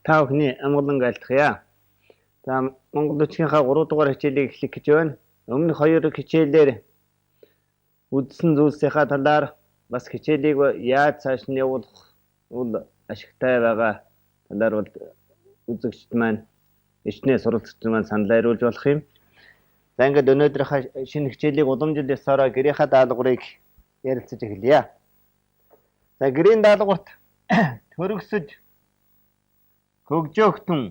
Та бүхний амгалан айлтгая. За Монгол бичгийнхаа 3 дугаар хичээлийг эхлэх гэж байна. Өмнөх 2 хичээлээр үздсэн зүйлсийнхаа талаар бас хичээлийг яаж цааш нь явуулах үл ашигтай байгаа талаар бол үзэгчд маань ичнээ суралцагчид маань санал хариулж болох юм. За ингээд өнөөдрийнхөө шинэ хичээлийг уламжил ёсороо гэрийнхаа даалгаврыг ярилцаж эхэлье. За гэрийн даалгаварт төрөгсөж хөгжөөхтөн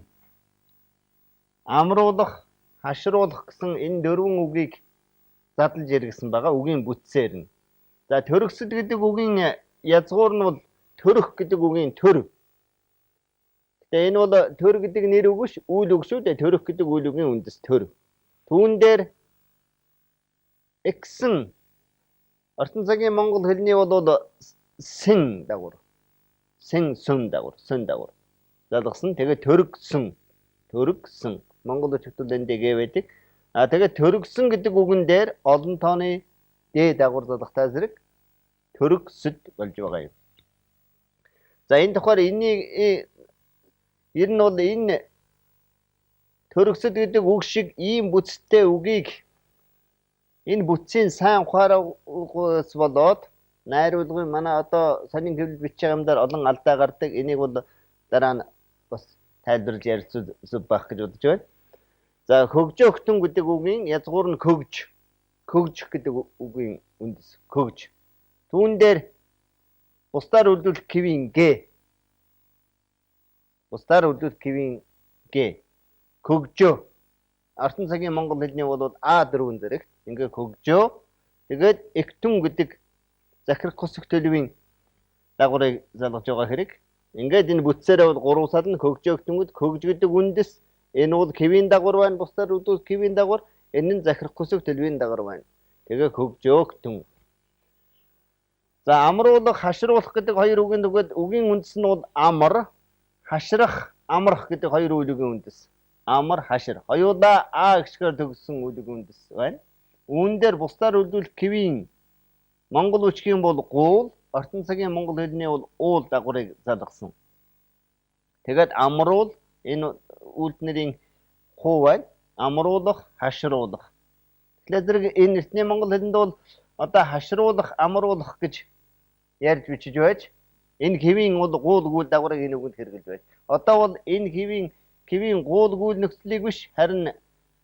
амруулах, хашруулах гэсэн энэ дөрвөн үгийг задлаж иргэсэн байгаа үгийн бүтцээр нь. За төрөгсөд гэдэг үгийн язгуур нь бол төрөх гэдэг үгийн төр. Тэгээ энэ бол төр гэдэг нэр үг биш, үйл үг шүү дээ. Төрөх гэдэг үйл үгийн үндэс төр. Түүн дээр эксэн ертөнц цагийн монгол хэлний бол сэн дагавар. Сэн дагавар. Залгсан тэгээ төрөгсөн монгол өчтөл эндээ гээвэдэг. Тэгээ төрөгсөн гэдэг үгэн дээр олон тооны дээд дагавар залгатай зэрэг төрөгсөд болж байгаа юм. За энэ тухайд энэ ер нь бол энэ төрөгсөд гэдэг үг шиг ийм бүтцтэй үгийг энэ бүтцийн сайн ухаараас болоод найруулгын манай одоо сонин хэвлэл бичиж байгаа юмдаар олон алдаа гардаг. Энийг бол дараа нь бас тайлбарлаж ярилцах байх гэж бодож байна. За хөгжөөхтөн гэдэг үгийн язгуур нь хөгжих гэдэг үгийн үндэс хөгж. Түүн дээр бусдаар үлдүүлэх кивийн г. Хөгжөө. Ертөнц цагийн монгол хэлний бол а дөрвөн зэрэг ингээ хөгжөө. Тэгээд эктүн гэдэг захирах хүсэх төлөвийн дагаврыг залгаж байгаа хэрэг. Ингээд энэ бүтцээрээ бол гурван сал нь хөгжөөгтөнгөд хөгж гэдэг үндэс энэ бол кивийн дагавар байна. Бусдаар үлдүүлэх кивийн дагавар энэ нь захирах хүсэх төлөвийн дагавар байна. Тэгээ хөгжөөгтөн. За амруулах, хашруулах гэдэг хоёр үгийн түгэд үгийн үндэс нь бол амар, хашрах, амрах гэдэг хоёр үгийн үндэс. Амар, хашир. Хоёулаа а гişгээр төгссөн үгийн үндэс байна. Үүн дээр бусдаар үлдүүлэх кивийн монгол үчгийн бол гуул, ертөнц цагийн монгол хэлний бол уул дагаврыг залгасан. Тэгээд амруул энэ үйлдэлнэрийн хуу байна. Амруулах, хашруулах. Тэгэхээр энэ эртний монгол хэлэнд бол одоо хашруулах, амруулах гэж ярьж бичиж байж энэ хэвийн бол гуул гүйл дагаврыг энэ үгэнд хэрэглэж байж. Одоо бол энэ хэвийн гуул гүйл нөхцөлийг биш харин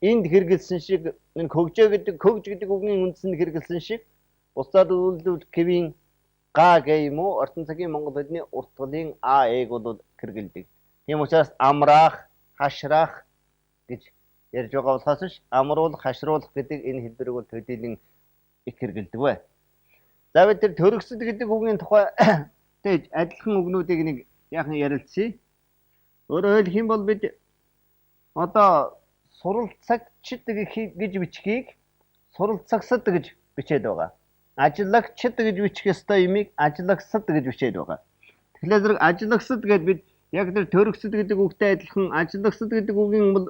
энд хэрэгэлсэн шиг энэ хөгж гэдэг үгийн үндсэнд хэрэгэлсэн шиг бусдад үйлдвэрлэх кивийн га гэх юм уу ертөнц цагийн монгол хэлний уртгалын а эг бол хэрэгэлдэг. Тийм учраас амраах, хашраах гэж ярьж байгаа болохоос амруулах, хашруулах гэдэг энэ хэлбэрийг бол төдийлөн их хэрэгэлдэг бай. За бид тэр төрөгсөд гэдэг үгийн тухай тэгж адилхан үгнүүдийг нэг яахан ярилцъя. Өөрөөр хэлэх юм бол бид одоо суралцагчд гэж бичгийг суралцагсад гэж бичээд байгаа. Ажиллагчд гэж бичих ёстой юмыг ажиллагсад гэж бичээд байгаа. Тэгэхээр зэрэг ажиллагсад гэдээ бид яг тэр төрөгсөд гэдэг үгтэй адилхан ажиллагсад гэдэг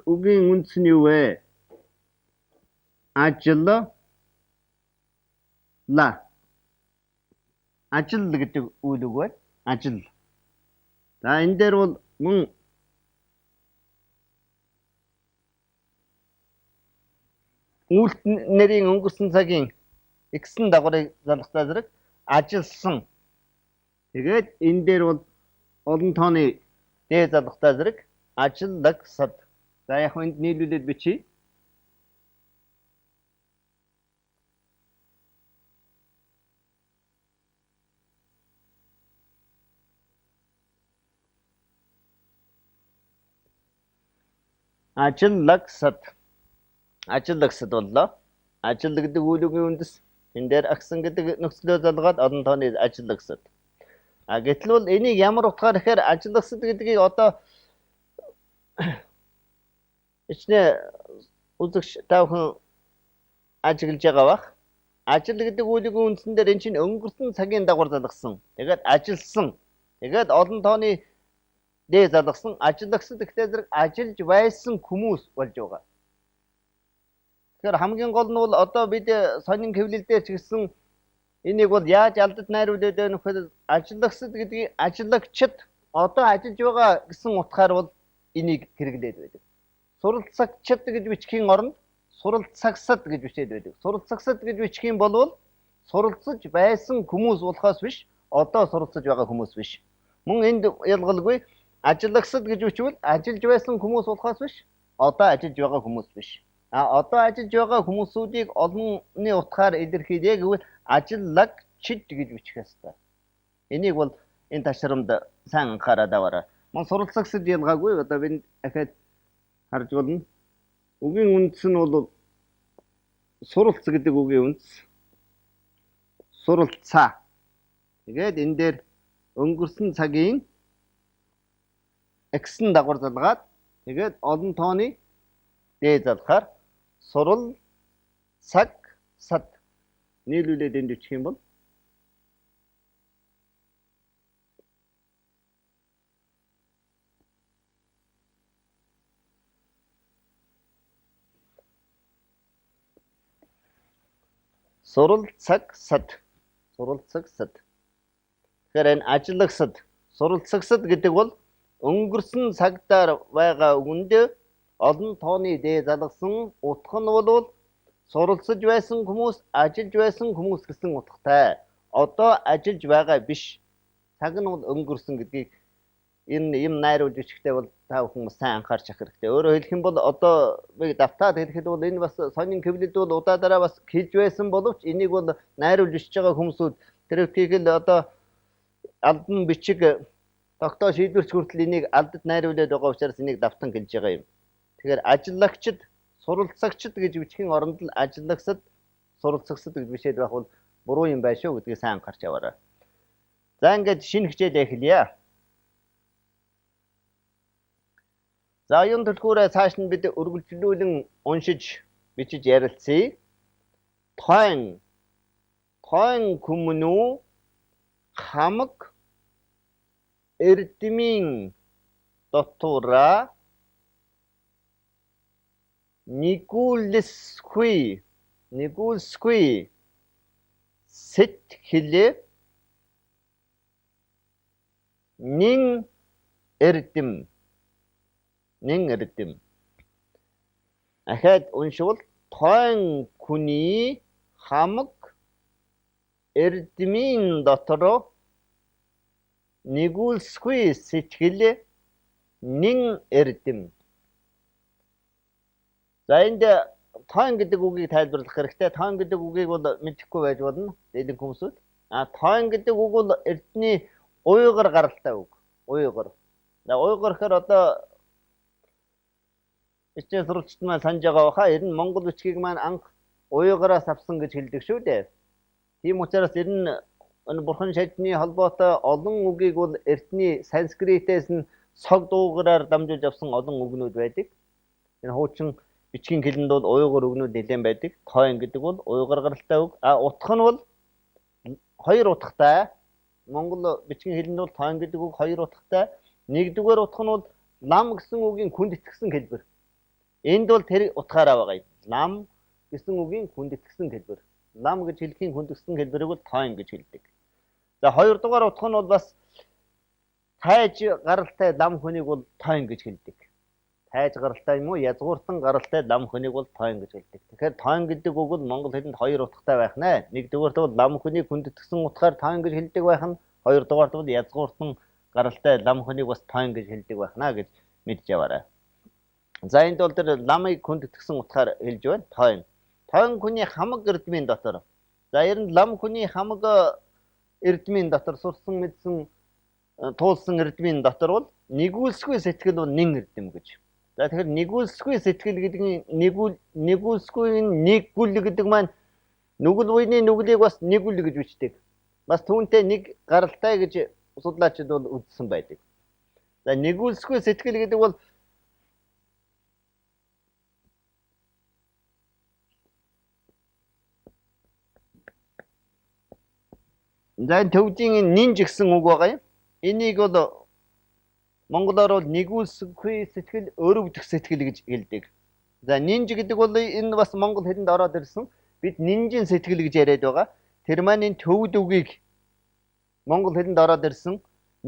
үгийн үндэс нь юу вэ? Ажил гэдэг үйл үг байна. Ажил. За энэ дээр бол мөн үйлдэлнэрийн өнгөрсөн цагийн X-ийн дагаврыг залгахтай зэрэг ажилсан. Тэгээд энэ дээр бол олон тооны дээд залгахтай зэрэг ажиллагсад. За яг энд нийлүүлээд бичье. Ажиллагсад боллоо. Ажил гэдэг үйл үгийн үндэс энэ дээр аксан гэдэг нөхцөлөө залгаад олон тооны ажиллагсад. Гэтэл бол энийг ямар утгаар ихээр ажиллагсад гэдгийг одоо ичнэ үзэгч тавхан ажиглаж байгаа бах. Ажил гэдэг үйл үгийн үндсэн дээр энэ чинь өнгөрсөн цагийн дагавар залгасан. Тэгээд ажилсан. Тэгээд олон тооны дээд залгасан ажиллагсад гэхдээ зэрэг ажиллаж байсан хүмүүс болж байгаа. Тэгэхээр хамгийн гол нь бол одоо бид сонин хэвлэлдээ ч гэсэн энийг бол яаж алдад найруулад байна вэ гэхээр ажиллагсад гэдгийг ажиллагчд одоо ажиллаж байгаа гэсэн утгаар бол энийг хэрэглээд байдаг. Суралцагчид гэж бичхийн оронд суралцагсад гэж бичээд байдаг. Суралцагсад гэж бичих юм бол суралцаж байсан хүмүүс болохоос биш, одоо суралцаж байгаа хүмүүс биш. Мөн энд ялгалгүй ажиллагсад гэж бичвэл ажиллаж байсан хүмүүс болохоос биш, одоо ажиллаж байгаа хүмүүс биш. Одоо ажиллаж байгаа хүмүүсүүдийг олонний утгаар илэрхийлээ гэвэл ажиллагчид гэж бичих ёстой. Энийг бол энэ ташрамд сайн анхаараад аваарай. Мөн суралцагсад ялгаагүй одоо би дахиад харж болно. Үгийн үндэс нь бол суралц гэдэг үгийн үндэс. Суралцаа. Тэгээд энэ дээр өнгөрсөн цагийн X-ын дагавар залгаад тэгээд олон тооны дээд залхаар сурал цаг сад нийлүүлээд энд бичих юм бол сурал цаг сад. Суралцаг сад. Тэгэхээр энэ ажиллагсад, суралцагсад гэдэг бол өнгөрсөн цагтаар байгаа үгэнд олон тооны дээд залгасан утга нь бол суралцаж байсан хүмүүс, ажиллаж байсан хүмүүс гэсэн утгатай. Одоо ажиллаж байгаа биш. Цаг нь бол өнгөрсөн гэдгийг энэ юм найруулж бичихтэй бол та бүхэн сайн анхаарч явах хэрэгтэй. Өөрөөр хэлэх юм бол одоо би давтаад хэлэхэд бол энэ бас сонин хэвлэлд бол удаадараа бас хэлж байсан боловч энийг бол найруулж бичиж байгаа хүмүүсүүд тэрвтгийг л одоо албан бичиг тогтоо шийдвэрч хүртэл энийг алдад найруулад байгаа учраас энийг давтан хэлж байгаа юм. Тэгэхээр ажиллагчид, суралцагчид гэж бичихийн оронд л ажиллагсад, суралцагсад гэж бичээд байх бол буруу юм байна шүү гэдгийг сайн анхаарч яваарай. За ингээд шинэ хичээлээ эхэлье. За юун төлхөөрөө цааш нь бид үргэлжлүүлэн уншиж бичиж ярилцъя. Тойн хүмүүнүү хамаг эрдмийн дотуураа нэгүүлсгүй сэтгэл нин эрдэм. Ахад уншвал тойн хүний хамаг эрдмийн дотор нэгүүлсгүй сэтгэл нин эрдэм. За энд тойн гэдэг үгийг тайлбарлах хэрэгтэй. Тойн гэдэг үгийг бол мэдэхгүй байж болно. Дээд хүмүүсүүд. Тойн гэдэг үг бол эрдний уйгар гаралтай үг. Уйгар. Уйгар гэхээр одоо хичээл сурагчид маань санаж байгаа баха. Ер нь монгол бичгийг маань анх уйгараас авсан гэж хэлдэг шүү дээ. Тийм учраас ер нь энэ бурхан шашны холбоотой олон үгийг бол эртний санскритээс нь цог дуугараар дамжуулж авсан олон үгнүүд байдаг. Энэ хуучин бичгийн хэлэнд бол уйгар үгнүүд нэлээд байдаг. Тойн гэдэг бол уйгар гаралтай үг. Утга нь бол хоёр утгатай. Монгол бичгийн хэлэнд бол тойн гэдэг үг хоёр утгатай. Нэгдүгээр утга нь бол лам гэсэн үгийн хүндэтгсэн хэлбэр. Энд бол тэр утгаараа байгаа юм. Лам гэсэн үгийн хүндэтгсэн хэлбэр. Лам гэж хэлхийн хүндэтгсэн хэлбэрийг бол тойн гэж хэлдэг. За хоёрдугаар утга нь бол бас тайж гаралтай лам хүнийг бол тойн гэж хэлдэг. Тайж гаралтай юм уу? Язгууртан гаралтай лам хүнийг бол тойн гэж хэлдэг. Тэгэхээр тойн гэдэг үг бол монгол хэлэнд хоёр утгатай байх нэ. Нэгдүгээрт бол лам хүнийг хүндэтгсэн утгаар тойн гэж хэлдэг байх нь, хоёрдугаарт бол язгууртан гаралтай лам хүнийг бас тойн гэж хэлдэг байх наа гэж мэдж яваарай. За энд бол тэр ламыг хүндэтгсэн утгаар хэлж байна. Тойн. Тойн хүний хамаг эрдмийн дотор. За ер нь лам хүний хамаг эрдмийн дотор сурсан мэдсэн туулсан эрдмийн дотор бол нэгүүлсгүй сэтгэл бол нин эрдэм гэж. За тэгэхээр нэгүүлсгүй сэтгэл гэдэг нь нэгүүлсгүй нэггүл гэдэг маань нүгэл буйны нүглийг бас нэгүл гэж бичдэг. Бас түүнтэй нэг гаралтай гэж судлаачид бол үзсэн байдаг. За нэгүүлсгүй сэтгэл гэдэг бол за энэ төвдийн нинж гэсэн үг байгаа юм. Энийг бол монголоор бол нэгүүлсгүй сэтгэл, өрөвдөх сэтгэл гэж хэлдэг. За нинж гэдэг бол энэ бас монгол хэлэнд ороод ирсэн. Бид нинжин сэтгэл гэж яриад байгаа. Тэр маань энэ төвд үгийг монгол хэлэнд ороод ирсэн.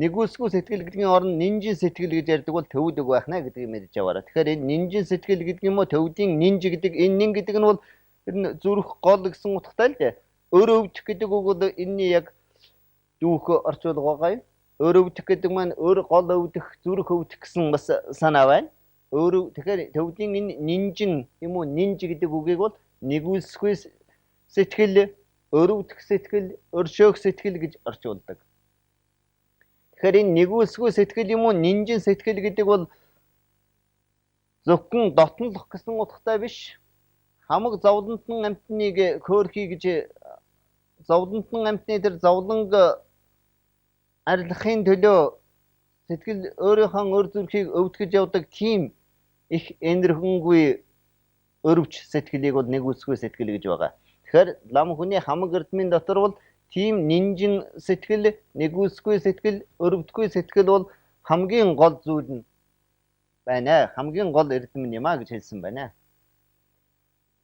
Нэгүсгүй сэтгэл гэдгийн оронд нинжин сэтгэл гэж ярьдаг бол төвөдөг байх нэ гэдгийг мэдэж аваарай. Тэгэхээр энэ нинжин сэтгэл гэдэг юм уу төвдийн нинж гэдэг энэ нин гэдэг нь бол ер нь зүрх гол гэсэн утгатай л дээ. Өөрөө өвдөх гэдэг үг бол энэний яг юух орчуулга байгаа юм. Өөрөө өвдөх гэдэг маань өөр гол өвдөх, зүрх өвдөх гэсэн бас санаа байна. Өөрөө тэгэхээр төвдийн энэ нинжин юм уу нинж гэдэг үгийг бол нэгүсгүй сэтгэл, өрөвдөх сэтгэл, өршөөх сэтгэл гэж орчуулдаг. Тэгэхээр энэ нэгүсгүй сэтгэл юм уу нинжин сэтгэл гэдэг бол зөвхөн дотнолох гэсэн утгатай биш. Хамаг зовлонтон амьтныг хөөрхий гэж зовлонтон амьтны тэр зовлонг арилгахын төлөө сэтгэл өөрийнхөө өр зүрхийг өвдгөж явдаг тийм их энэрхэнгүй өрөвч сэтгэлийг бол нэгүсгүй сэтгэл гэж байгаа. Тэгэхээр лам хүний хамаг эрдмийн дотор бол тийм нинжин сэтгэл, нэгүсгүй сэтгэл, өрөвдгүй сэтгэл бол хамгийн гол зүйл нь байна. Хамгийн гол эрдэм юм а гэж хэлсэн байна.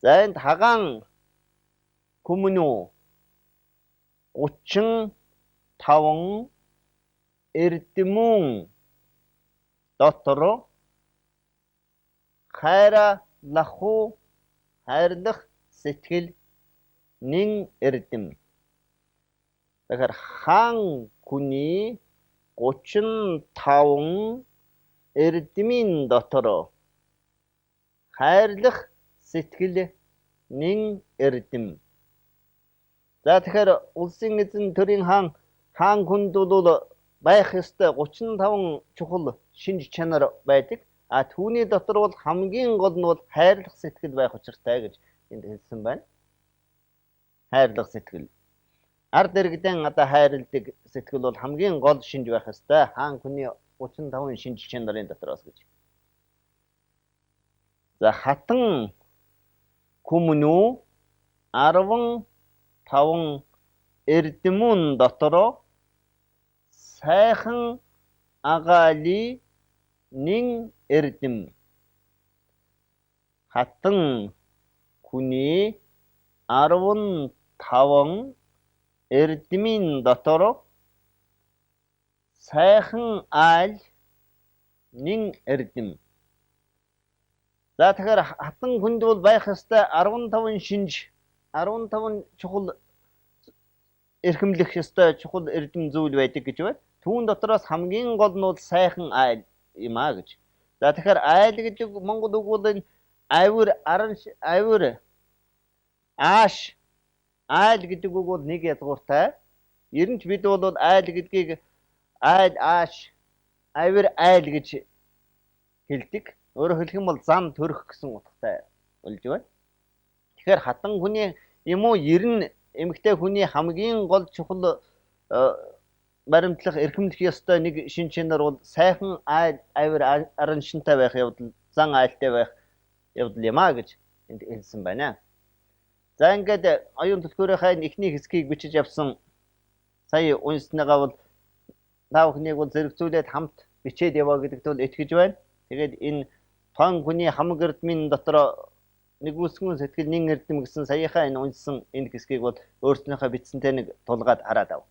За энд хагаан хүмүүн 35 эрдэмүн дотор хайрлах сэтгэл нин эрдэм. Тэгэхээр хаан хүний 35 эрдэмийн дотор хайрлах сэтгэл нин эрдэм. За тэгэхээр улсын эзэн төрийн хаан хүнд бол байх ёстой 35 чухал шинж чанар байдаг. А түүний дотор бол хамгийн гол нь бол хайрлах сэтгэл байх учиртай гэж энд хэлсэн байна. Хайрлах сэтгэл. Ард иргэдэн одоо хайрладаг сэтгэл бол хамгийн гол шинж байх ёстой. Хаан хүний 35 шинж чанарын дотроос гэж. За хатан хүмүүн 15 эрдэмүн дотор сайхан агаали нин эрдэм. Хатан хүний 15 эрдэмийн дотор сайхан айл нин эрдэм. За тэгэхээр хатан хүнд бол байх ёстой 15 шинж, 15 чухал эрхэмлэх ёстой чухал эрдэм зүйл байдаг гэж байна. Түүн дотроос хамгийн гол нь бол сайхан айл юм а гэж. За тэгэхээр айл гэдэг монгол үг бол энэ авир, авир, ааш, айл гэдэг үг бол нэг язгууртай. Ер нь бид бол айл гэдгийг айл, ааш, авир, айл гэж хэлдэг. Өөрөөр хэлэх юм бол зам төрөх гэсэн утгатай болж байна. Тэгэхээр хатан хүний юм уу ер нь эмэгтэй хүний хамгийн гол чухал баримтлах эрхэмлэх ёстой нэг шин чанар бол сайхан айл, авир, араншинтай байх явдал, зан айлтай байх явдал юм а гэж энд хэлсэн байна. За ингээд оюун түлхүүрийнхээ эхний хэсгийг бичиж явсан сая унсныгаа бол наа бүхнийг бол зэрэгцүүлээд хамт бичээд яваа гэдэгт бол итгэж байна. Тэгээд энэ тон хүний хамаг эрдмийн дотор нэгүсгэн сэтгэл нин эрдэм гэсэн саяхаа энэ унсан энэ хэсгийг бол өөрснөөхөө бичсэнтэй нэг тулгаад хараад ав.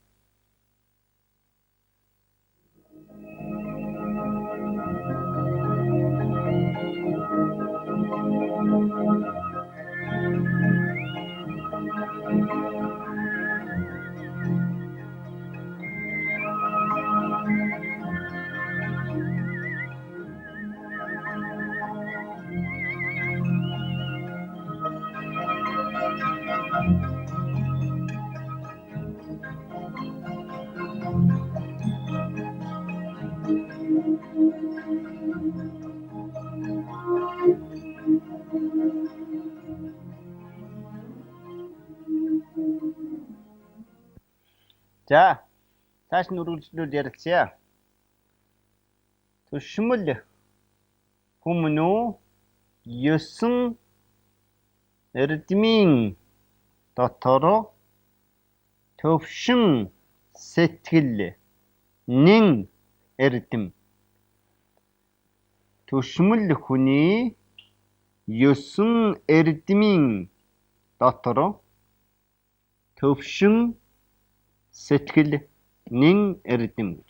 За, цааш нь үргэлжлүүл ярилцъя. Төшмөл хүмүүн 9 эрдмийн дотор төвшин сэтгэл нин эрдэм. Төшмөл хүний 9 эрдмийн дотор төвшин сэтгэл нин эрдэм гэж.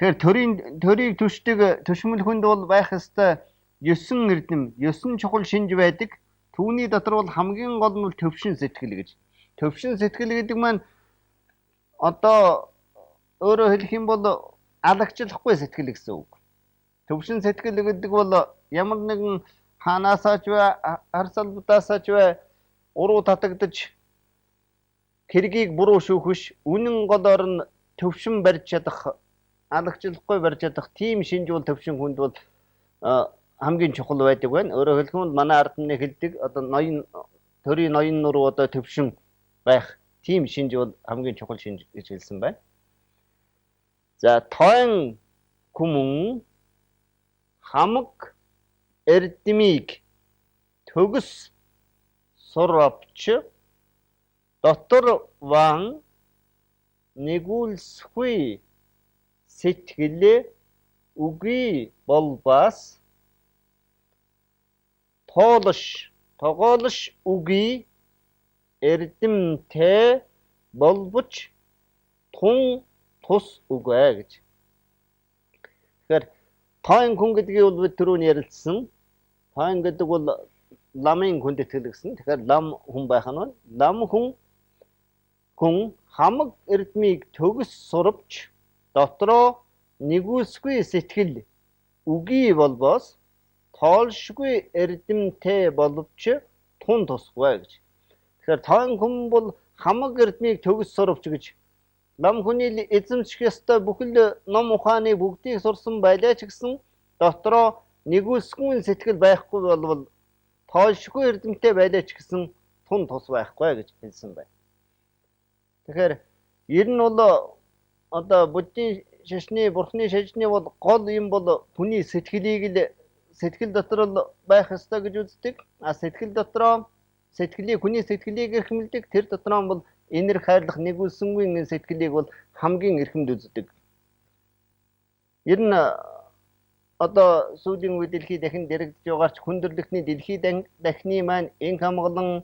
Тэгэхээр төрийг төшдөг төшмөл хүнд бол байх ёстой 9 эрдэм, 9 чухал шинж байдаг. Түүний дотор бол хамгийн гол нь төвшин сэтгэл гэж. Төвшин сэтгэл гэдэг маань одоо өөрөөр хэлэх юм бол алагчлахгүй сэтгэл гэсэн үг. Төвшин сэтгэл гэдэг бол ямар нэгэн ханаасаач бай, харсалбатаасаач бай уруу татагдаж хэргийг буруу шүүхш, үнэн голоор нь төвшин барьж чадах, алагчлахгүй барьж чадах тийм шинж бол төвшин хүнд бол хамгийн чухал байдаг байна. Өөрөөр хэлбэл манай ард нь хэлдэг одоо ноён төрийн ноён нур одоо төвшин байх тийм шинж бол хамгийн чухал шинж гэж хэлсэн байна. За тойн хүмүүн хамаг эрдэмийг төгс суравч дотор ван нэгүүлсгүй сэтгэл үгүй болбас тоглош үгүй эрдэмтэй болбоч тун тус үгүй гэж. Тэгэхээр тойн хүн гэдгийг бол бид түрүүн ярилцсан. Тойн гэдэг бол ламын хүндэтгэл гэсэн. Тэгэхээр лам хүн байх нь лам хүн хамаг эрдмийг төгс суравч дотроо нэгүүлсгүй сэтгэл үгүй болбоос тоолшгүй эрдэмтэй боловч тун тусгүй гэж. Тэгэхээр тойн хүн бол хамаг эрдмийг төгс суравч гэж. Лам хүний эзэмших ёстой бүхэл ном ухааны бүгдийг сурсан байлаа ч гэсэн дотроо нэгүүлсгүй сэтгэл байхгүй бол тоолшгүй эрдэмтэй байлаа ч гэсэн тун тус байхгүй гэж хэлсэн байна. Тэгэхээр ер нь бол одоо буддийн шашны бурхны шашны бол гол юм бол хүний сэтгэл дотор л байх ёстой гэж үздэг. Сэтгэл дотроо хүний сэтгэлийг эрхэмлдэг. Тэр дотроо бол энэрх хайрлах нэгүүлсэнгүй сэтгэлийг бол хамгийн эрхэмд үздэг. Ер нь одоо сүүлийн үед дэлхийд дахин дэрэгдэж байгаач хүндрэлтний дэлхийд дахины маань энх хамгаалан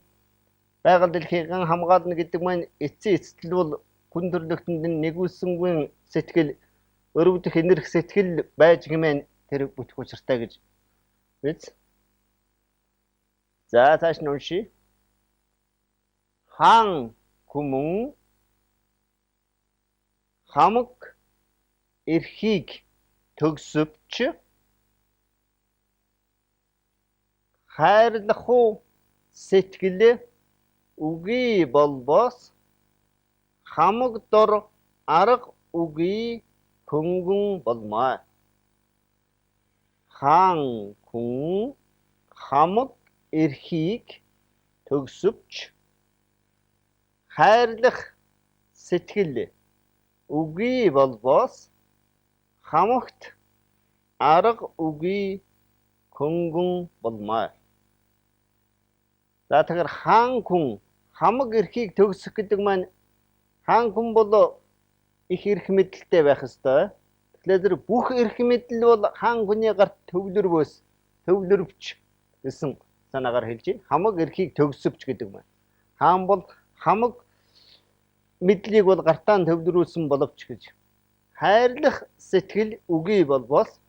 байгаль дэлхийг хамгаална гэдэг маань эцсийн бол хүндрэлтэнд нэгүүлсэнгүй сэтгэл өрөвдөх энэрх сэтгэл байж гэмээр тэр бүтэх учиртай гэж биз. За цааш нь уншия. Хан хүмүүн хамаг эрхийг төгсөвч хайрлах уу сэтгэл үгүй болбоос хамаг дор арга үгүй хөнгөн болмаа. Хан хүн хамаг эрхийг төгсөвч хайрлах сэтгэл үгүй болбоос хамагт арга үгүй хөнгөн болмаа. За тэгэхээр хаан хүн хамаг эрхийг төгсөх гэдэг маань хаан хүн бол их эрх мэдэлтэй байх ёстой. Тэгэхээр бүх эрх мэдэл бол хаан хүний гарт төвлөрвч гэсэн санаагаар хэлж байна. Хамаг эрхийг төгсөвч гэдэг маань. Хаан бол хамаг мэдлийг бол гартаа төвлөрүүлсэн боловч гэж. Хайрлах сэтгэл үгүй болбоос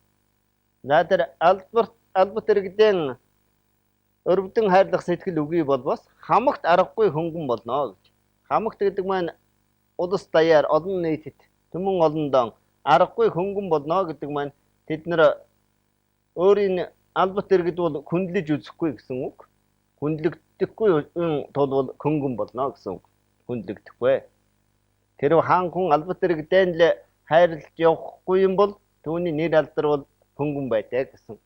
надад албат иргэдэн өрөвдөн хайрлах сэтгэл үгүй болбоос хамагт аргагүй хөнгөн болно гэж. Хамагт гэдэг маань улс даяар олон нийтэд түмэн олондоо аргагүй хөнгөн болно гэдэг маань тэд нар өөрийн албат иргэд бол хүндлэж үзэхгүй гэсэн үг. Хүндлэгдэхгүй тул бол хөнгөн болно гэсэн үг. Хүндлэгдэхгүй. Тэр хаан хүн албат иргэдэн л хайрлж явахгүй юм бол түүний нэр алдар бол хөнгөн байдаг гэсэн.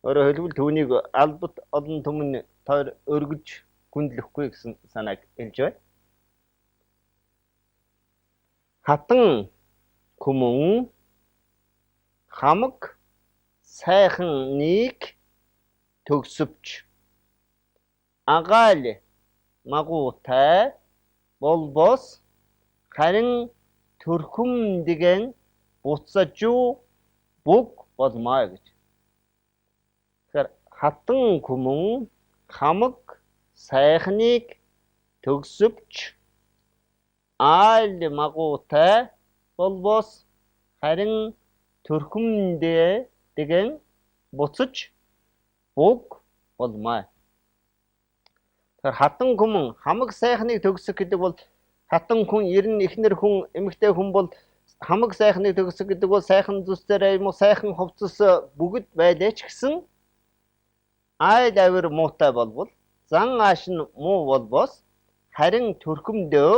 Өөрөөр хэлбэл түүнийг албат олон түмэн тойр өргөж хүндлэхгүй гэсэн санааг хэлж байна. Хатан хүмүүн хамаг сайхан нэг төгсөвч агаал магуутай болбоос харин төрхөмдгэн буцажуу бүг болмаа гэж. Тэгэхээр хатан хүмүүн хамаг сайхныг төгсөвч аал магуутай болбоос харин төрхөмдөө деген буцаж буг болмаа. Тэгэхээр хатан хүн хамаг сайхныг төгсөх гэдэг бол хатан хүн ер нь эхнэр хүн эмэгтэй хүн бол хамаг сайхныг төгсөх гэдэг бол сайхан зүсээрээ юм уу сайхан хувцас бүгд байлаач гэсэн айл авир муутай болбол зан ааш нь муу болбоос харин төрхөмдөө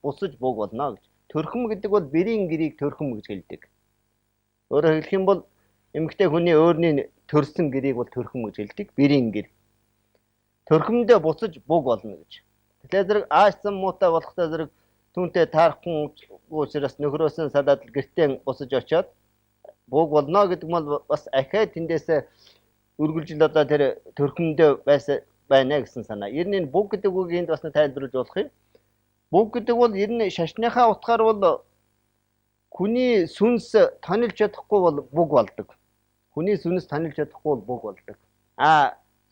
буцаж буг болно гэж. Төрхөм гэдэг бол бэрийн гэрийг төрхөм гэж хэлдэг. Өөрөөр хэлэх юм бол эмэгтэй хүний өөрний төрсөн гэрийг бол төрхөм гэж хэлдэг. Бэрийн гэр. Төрхөмдөө буцаж буг болно гэж. Тэгэхээр зэрэг аашсан муутай болохтой зэрэг түүнтэй таарахгүй учраас нөхрөөс нь салаад гэртээ буцаж очиод буг болно гэдэг нь бас ахиад тэндээс үргэлжил одоо тэр төрхөмдөө байна гэсэн санаа. Ер нь буг гэдэг үг энд бас тайлбарлаж болох юм. Буг гэдэг бол ер нь шашныхаа утгаар бол хүний сүнс танилж чадахгүй бол буг болдог. Хүний сүнс танилж чадахгүй бол буг болдог.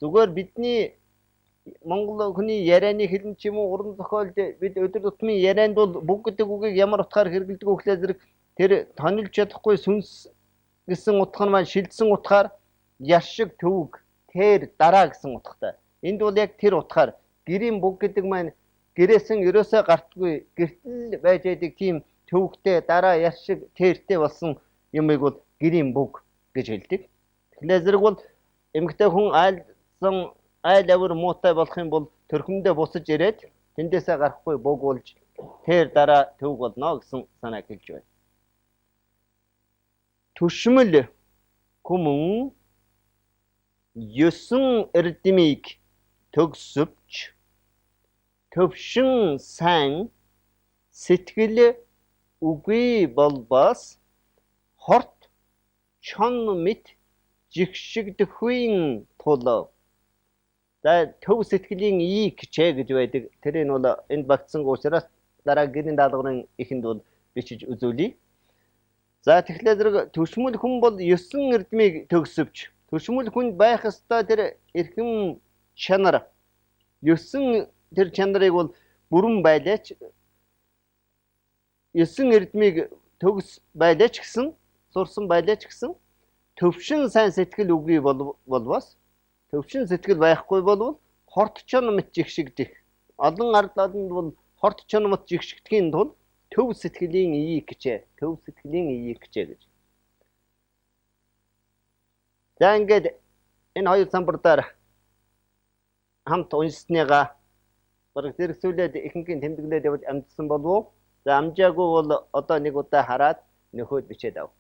Зүгээр бидний Монгол хүний ярианы хэлэн ч юм уу уран зохиолд бид өдөр тутмын ярианд бол буг гэдэг үгийг ямар утгаар хэрэглэдэг вэ гэхээр зэрэг тэр танилж чадахгүй сүнс гэсэн утга нь маань шилжсэн утгаар яш шиг төвөг тэр дараа гэсэн утгатай. Энд бол яг тэр утгаар гэрийн буг гэдэг маань гэрээсэн ерөөсөө гартгүй гэртэл байж байдаг тийм төвөгтэй дараа яш шиг тэртэй болсон юмыг бол гэрийн буг гэж хэлдэг. Тэгэхээр зэрэг бол эмэгтэй хүн айл авир муутай болох юм бол төрхөмдөө буцаж ирээд тэндээсээ гарахгүй буг болж тэр дараа төвөг болно гэсэн санааг хэлж байна. Түшмэл хүмүн 9 эрдэмийг төгсөвч төвшин сайн сэтгэл үгүй болбоос хорт чон мэд жигшигдэхүйн тул төв сэтгэлийн ийг хичээ гэж байдаг. Тэрийг бол энд багтсан учраас дараа гэрийн даалгаврын эхэнд бол бичиж үзүүлье. За тэгэхээр зэрэг төшмөл хүн бол 9 эрдмийг төгсөвч. Төшмөл хүнд байх ёстой тэр эрхэм чанар. 9 тэр чанарыг бол бүрэн байлаач 9 эрдмийг төгс байлаач гэсэн сурсан байлаач гэсэн төвшин сайн сэтгэл үгүй болбоос төвшин сэтгэл байхгүй болвол хорт чон мэт жигшигдэх. Олон ардлалд бол хорт чон мэт жигшигдэхийн тулд төв сэтгэлийн ийг хичээ. Төв сэтгэлийн ийг хичээ гэж. За ингээд энэ хоёр самбартаар хамт уншсныгаа бараг зэрэгцүүлээд ихэнхийн тэмдэглээд явж амжсан болов уу? За амжаагүй бол одоо нэг удаа хараад нөхөд бичээд ав.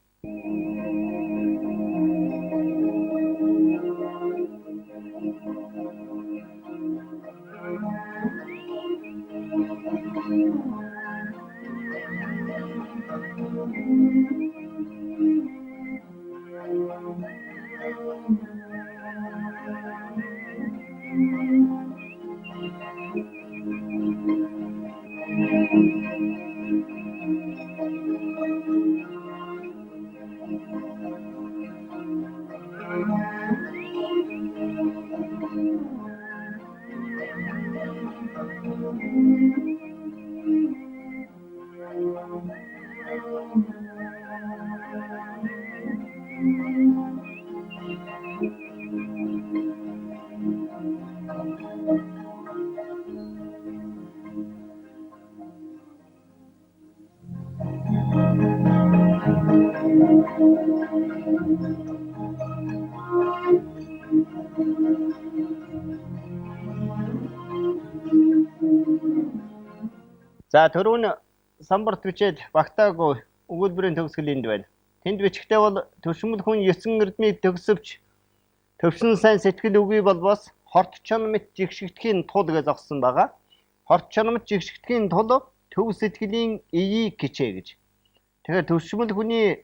За түрүүн самбарт бичээд багтаагүй өгүүлбэрийн төгсгөл энд байна. Тэнд бичгтээ бол төшмөл хүн 9 эрдмийг төгсөвч төвшин сайн сэтгэл үгүй болбоос хорт чон мэт жигшигдэхийн тул гэж зогссон байгаа. Хорт чон мэт жигшигдэхийн тул төв сэтгэлийн ийг хичээ гэж. Тэгэхээр төшмөл хүний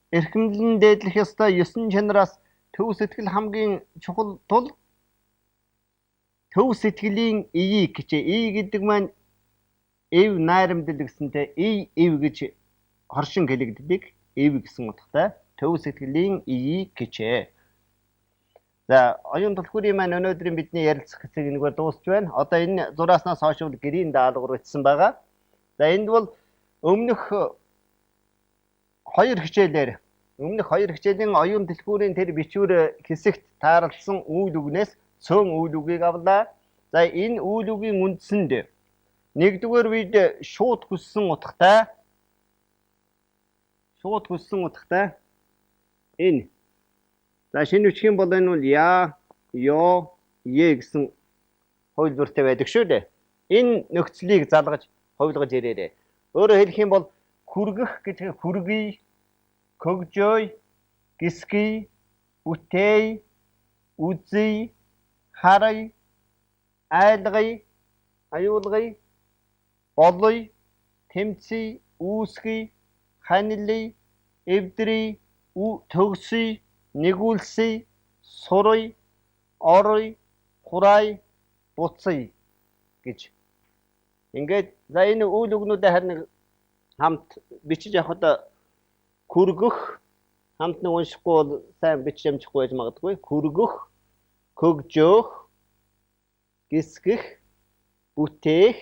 эрхэмлэн дээдлэх ёстой 9 чанараас төв сэтгэл хамгийн чухал тул төв сэтгэлийн ийг хичээ. Ий гэдэг маань эв найрамдал гэсэнтэй эв гэж хоршин хэлэгддэг. Эв гэсэн утгатай төв сэтгэлийн ийг хичээ. За оюун түлхүүрийн маань өнөөдрийн бидний ярилцах хэсэг нэгээр дуусч байна. Одоо энэ зурааснаас хойш бол гэрийн даалгавар бичсэн байгаа. За энд бол өмнөх хоёр хичээлээр өмнөх хоёр хичээлийн оюун дэлгүүрийн тэр бичвэр хэсэгт таарлсан үйл үгнээс цөөн үйл үгийг авлаа. За энэ үйл үгийн үндсэнд нэгдүгээр үед шууд хүссэн утгатай энэ. За шинэ үчгийн бол энэ бол я, ёо, е гэсэн хувилбартай байдаг шүү дээ. Энэ нөхцөлийг залгаж хувилгаж ирээрэй. Өөрөөр хэлэх юм бол хүргэх гэж хүргэе, хөгжөөе, гисгий, бүтээй, үзье, харъя, айлгая, аюулгая, болъё, тэмцэе, үүсгэе, ханилъя, эвдрий, төгсөй, нэгүүлсэй, суръя, оръё, хураая, буцъя гэж. Ингээд за энэ үйл үгнүүдээ харин хамт бичиж явахад хүргэх хамт нэг уншихгүй бол сайн бичиж амжихгүй байж магадгүй. Хүргэх, хөгжөөх, гисгэх, бүтээх,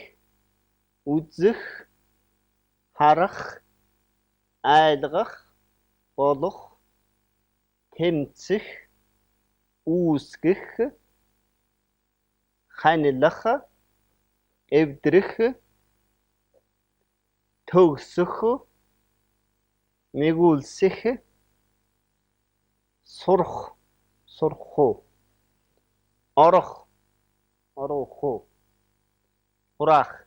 үзэх, харах, айлгах, болох, тэмцэх, үүсгэх, ханилах, эвдрэх, төгсөх, нэгүүлсэх, сурах, орох, хураах, хураах,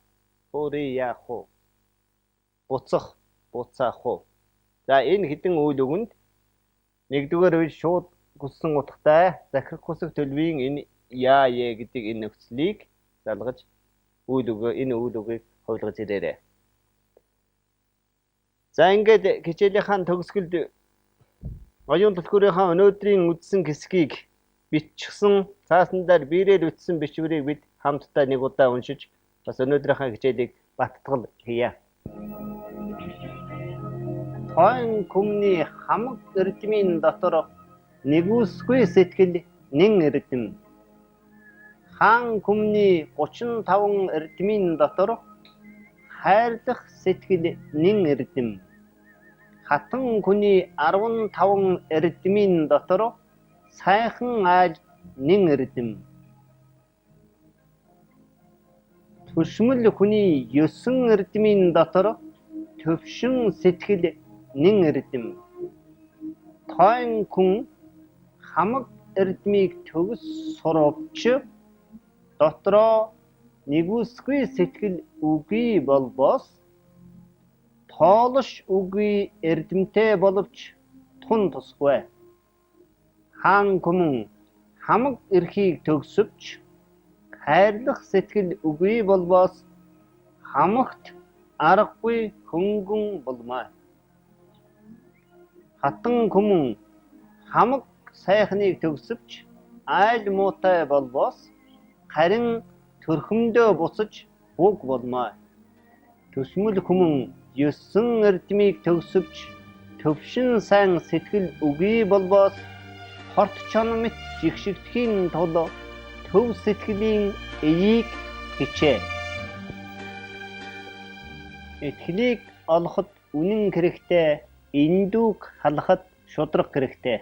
буцах. За энэ хэдэн үйл үгэнд нэгдүгээр үед шууд хүссэн утгатай захирах хүсэх төлөвийн энэ я е гэдэг энэ нөхцөлийг залгаж энэ үйл үгийг хувилгаж ирээрэй. За ингээд хичээлийнхаа төгсгөлд оюун түлхүүрийнхаа өнөөдрийн үздсэн хэсгийг бичсэн цаасан дээр биерээр үтсэн бичвэрийг бид хамтдаа нэг удаа уншиж бас өнөөдрийнхаа хичээлийг баттгал хийе. Тойн хүмүүний хамаг эрдмийн дотор нэгүсгүй сэтгэл нэн эрдэм. Хаан хүмүүний 35 эрдмийн дотор хайрлах сэтгэл нэн эрдэм. Хатан хүний 15 эрдмийн дотор сайхан айл нэн эрдэм. Түшмэл хүний 9 эрдмийн дотор төвшин сэтгэл нэн эрдэм. Тойн хүн хамаг эрдмийг төгс суровч дотроо нэгүсгүй сэтгэл үгүй болбоос тоолш үгүй эрдэмтэй боловч тун тусгүй. Хаан хүмүн хамаг эрхийг төгсөвч хайрлах сэтгэл үгүй болбоос хамагт аргагүй хөнгөн болмаа. Хатан хүмүн хамаг сайхныг төгсөвч айл муутай болбоос харин төрхөмдөө буцаж буг болмаа. Төсмөл хүмүн 9 эрдмийг төгсөвч төвшин сайн сэтгэл үгүй болбоос хорт чон мэт жигшигдэхийн тулд төв сэтгэлийн эийг хичээ. Итгэлийг олоход үнэн хэрэгтэй, эндүг халахад шудраг хэрэгтэй.